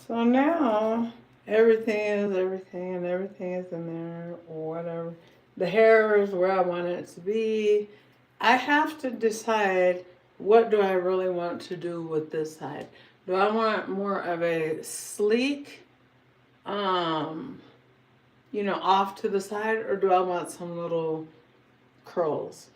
So now everything and everything is in there, or whatever. The hair is where I want it to be. I have to decide, what do I really want to do with this side. Do I want more of a sleek, um, off to the side, or do I want some little curls?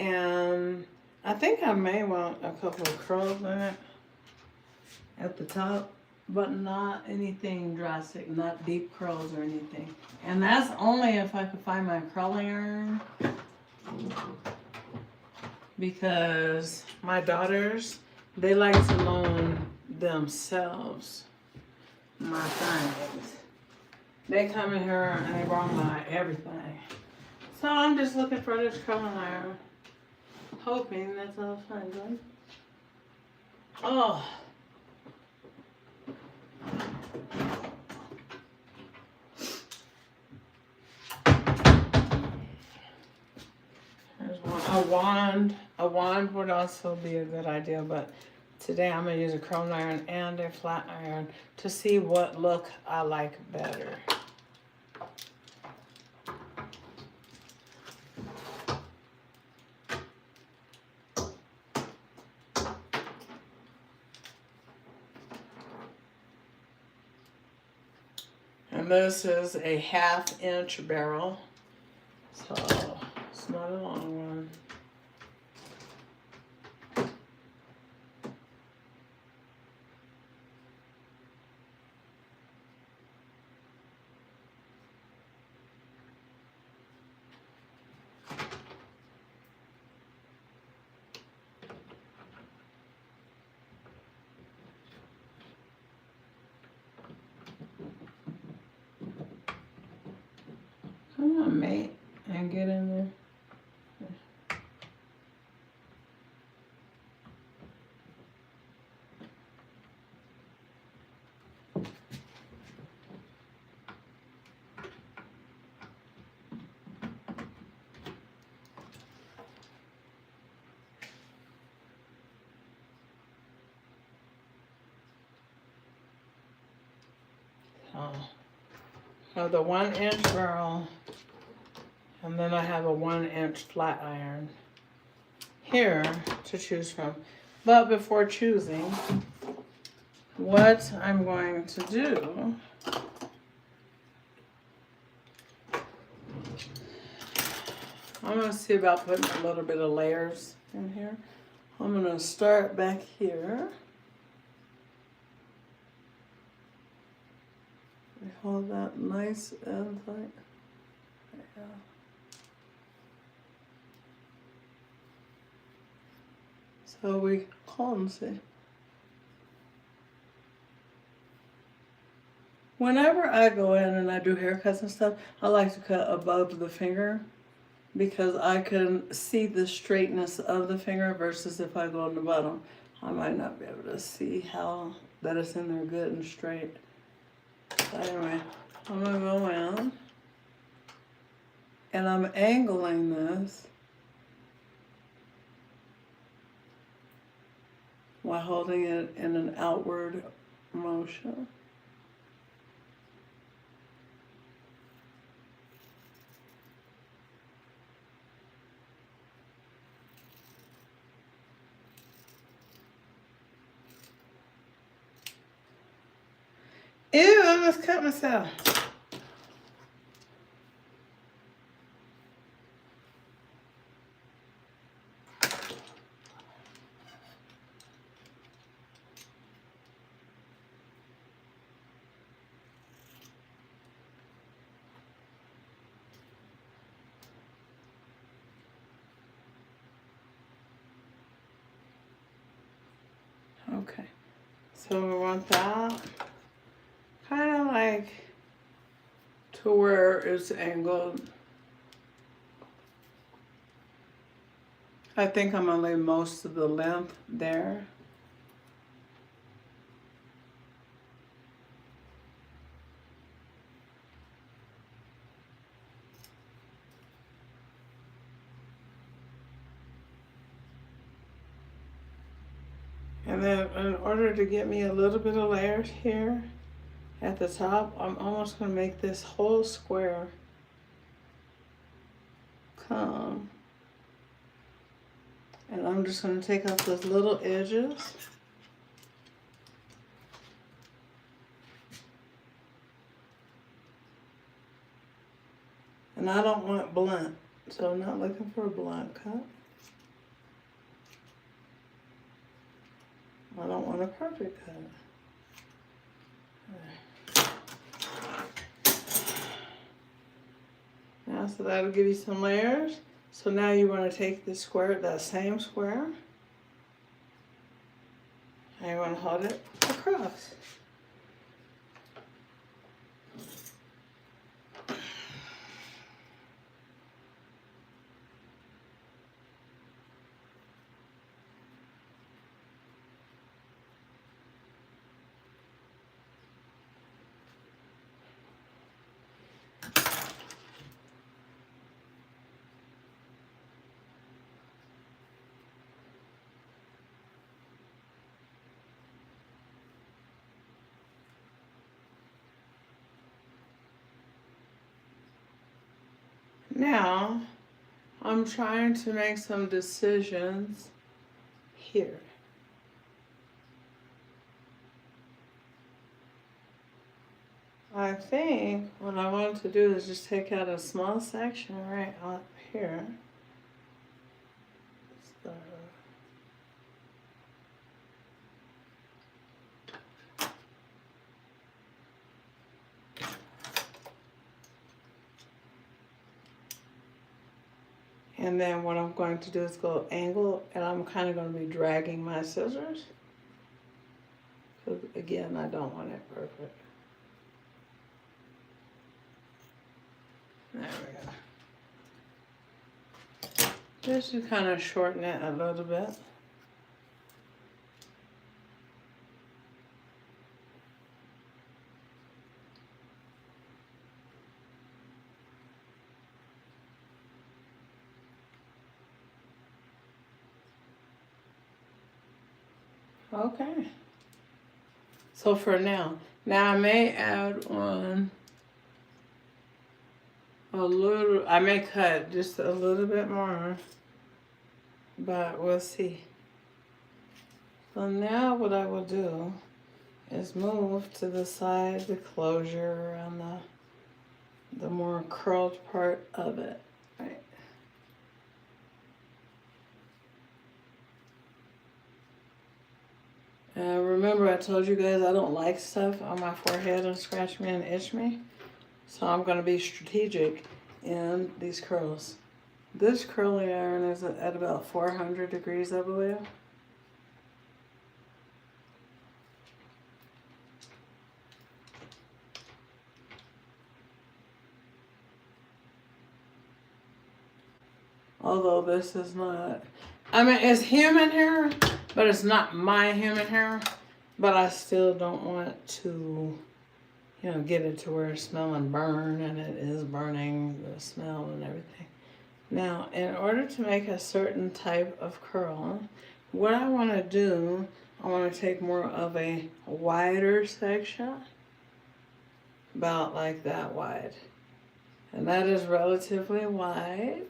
And I think I may want a couple of curls in it at the top, but not anything drastic, not deep curls or anything. And that's only if I could find my curling iron, because my daughters, they like to loan themselves my findings. They come in here and they bring my everything. So I'm just looking for this curling iron, hoping that I'll find one. Oh. There's one. A wand would also be a good idea, but today I'm going to use a curling iron and a flat iron to see what look I like better. And this is a 1/2 inch barrel, so it's not a long one. Come on, mate, and get in there. So the 1-inch barrel, and then I have a 1-inch flat iron here to choose from. But before choosing what I'm going to do, I'm going to see about putting a little bit of layers in here. I'm going to start back here. Hold that nice and tight. Yeah. So we can see. Whenever I go in and I do haircuts and stuff, I like to cut above the finger because I can see the straightness of the finger versus if I go on the bottom, I might not be able to see how that it's in there good and straight. So anyway, I'm gonna go in and I'm angling this while holding it in an outward motion. Ew, I almost cut myself. Okay, so we want that kind of like to where it's angled. I think I'm gonna leave most of the length there. And then in order to get me a little bit of layers here, at the top, I'm almost going to make this whole square come. And I'm just going to take off those little edges. And I don't want blunt, so I'm not looking for a blunt cut. I don't want a perfect cut. Now, so that'll give you some layers. So now you want to take the square, that same square, and you want to hold it across. Now, I'm trying to make some decisions here. I think what I want to do is just take out a small section right up here. So, and then what I'm going to do is go angle, and I'm kind of going to be dragging my scissors. Because again, I don't want it perfect. There we go. Just to kind of shorten it a little bit. Okay. So for now I may add on a little, I may cut just a little bit more, but we'll see. So now what I will do is move to the side, the closure, and the more curled part of it, right? Remember I told you guys I don't like stuff on my forehead and scratch me and itch me. So I'm going to be strategic in these curls. This curling iron is at about 400 degrees, I believe. Although this is not, I mean, it's human hair, but it's not my human hair. But I still don't want to, you know, get it to where it's smelling burn, and it is burning the smell and everything. Now, in order to make a certain type of curl, what I want to do, I want to take more of a wider section, about like that wide. And that is relatively wide,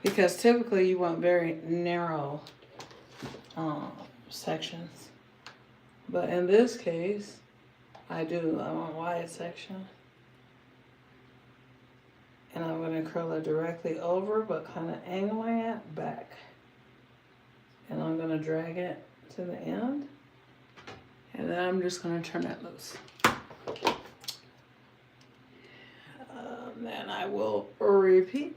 because typically you want very narrow sections. But in this case, I want wide section. And I'm going to curl it directly over, but kind of angling it back. And I'm going to drag it to the end. And then I'm just going to turn it loose. Then I will repeat.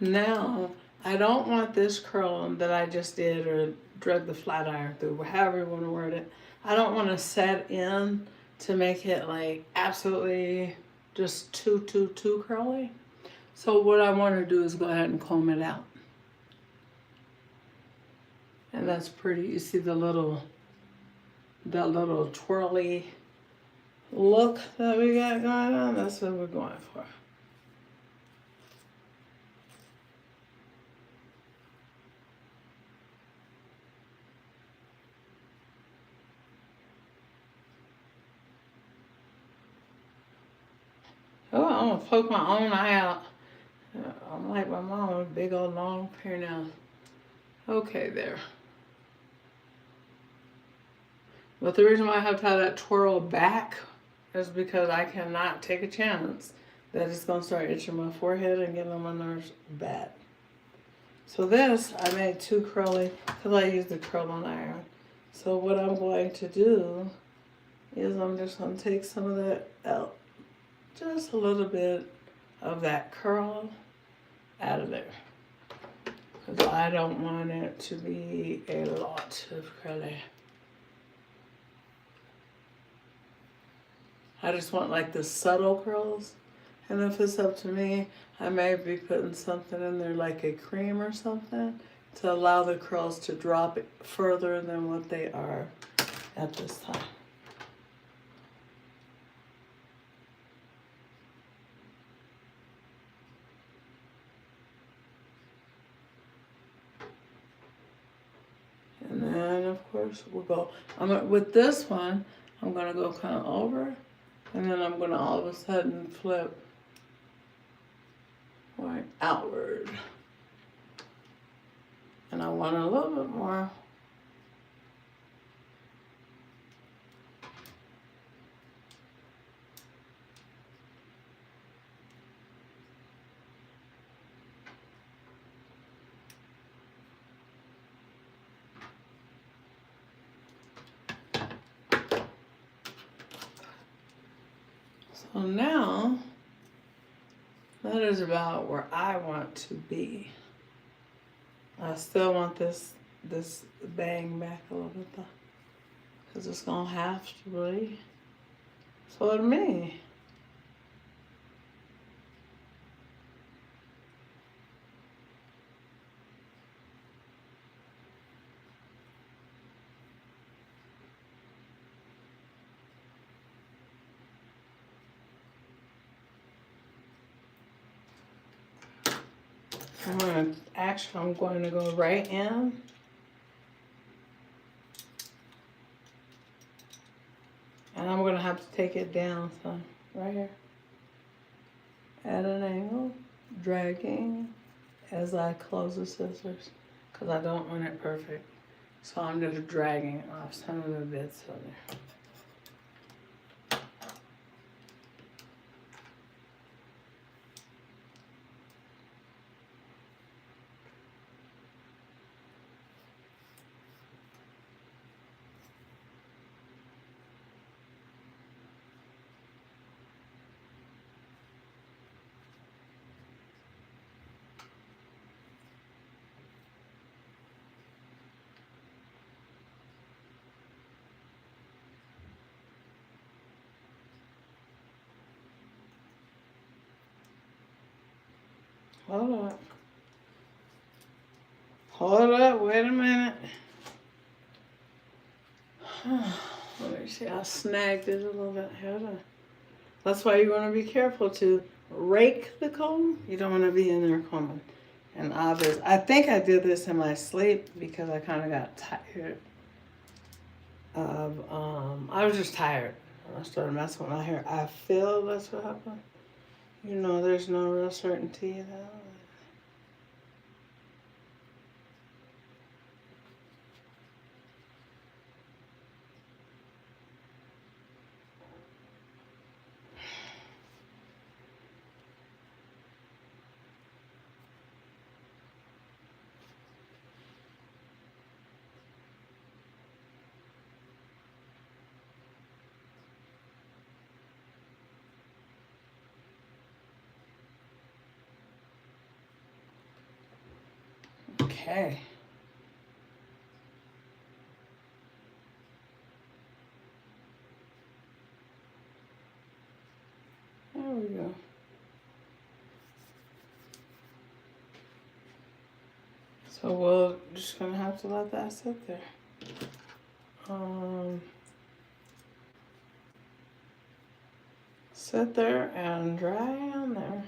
Now, I don't want this curl that I just did or drug the flat iron through, however you want to word it. I don't want to set in to make it like absolutely just too curly. So what I want to do is go ahead and comb it out. And that's pretty. You see that little twirly look that we got going on? That's what we're going for. Oh, I'm gonna poke my own eye out. I'm like my mom with big old long fingernails. Okay, there. But the reason why I have to have that twirl back is because I cannot take a chance that it's gonna start itching my forehead and getting on my nerves bad. So this, I made too curly because I used the curling iron. So what I'm going to do is I'm just gonna take some of that out. Just a little bit of that curl out of there. Because I don't want it to be a lot of curly. I just want like the subtle curls. And if it's up to me, I may be putting something in there like a cream or something to allow the curls to drop further than what they are at this time. And then of course we'll go, with this one, I'm gonna go kind of over, and then I'm gonna all of a sudden flip right outward. And I want a little bit more. So now, that is about where I want to be. I still want this bang back a little bit though, because it's gonna have to be. So to me. I'm going to go right in. And I'm going to have to take it down some, right here. At an angle, dragging as I close the scissors, because I don't want it perfect. So I'm just dragging off some of the bits of there. Hold up. Hold up, wait a minute. Let me see, I snagged it a little bit. Hold on. That's why you want to be careful to rake the comb. You don't want to be in there combing. And I think I did this in my sleep because I kind of got tired of, I was just tired. I started messing with my hair. I feel that's what happened. You know, there's no real certainty though. Okay. we go. So we're just gonna have to let that sit there. Sit there and dry on there.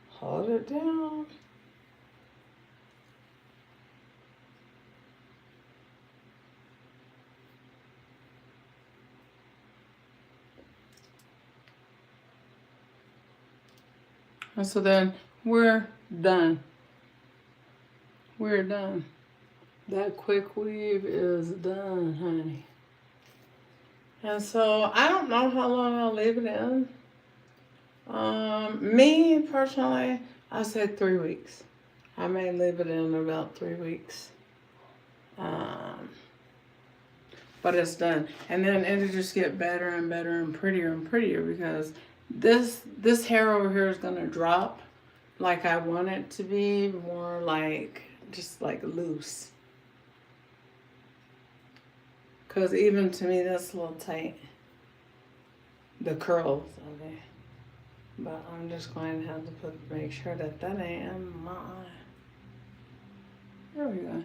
Hold it down. And so then we're done. We're done. That quick weave is done, honey. And so I don't know how long I'll leave it in. Me personally, I said 3 weeks. I may leave it in about 3 weeks. But it's done. And then it'll just get better and better and prettier because this hair over here is gonna drop like I want it to be, more like just like loose. Cause even to me that's a little tight. The curls, okay. But I'm just going to have to make sure that that ain't in my eye. There we go.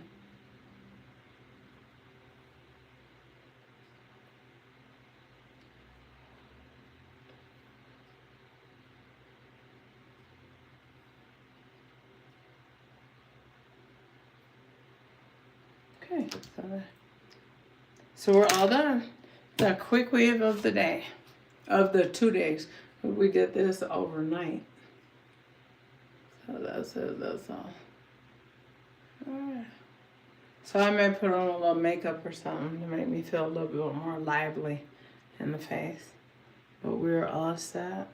Okay, so we're all done. The quick weave of the day, of the 2 days. We did this overnight. So that's it, that's all. Alright. So I may put on a little makeup or something to make me feel a little bit more lively in the face. But we're all set.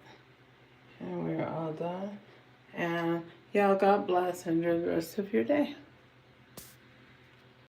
And we're all done. And y'all, God bless and enjoy the rest of your day.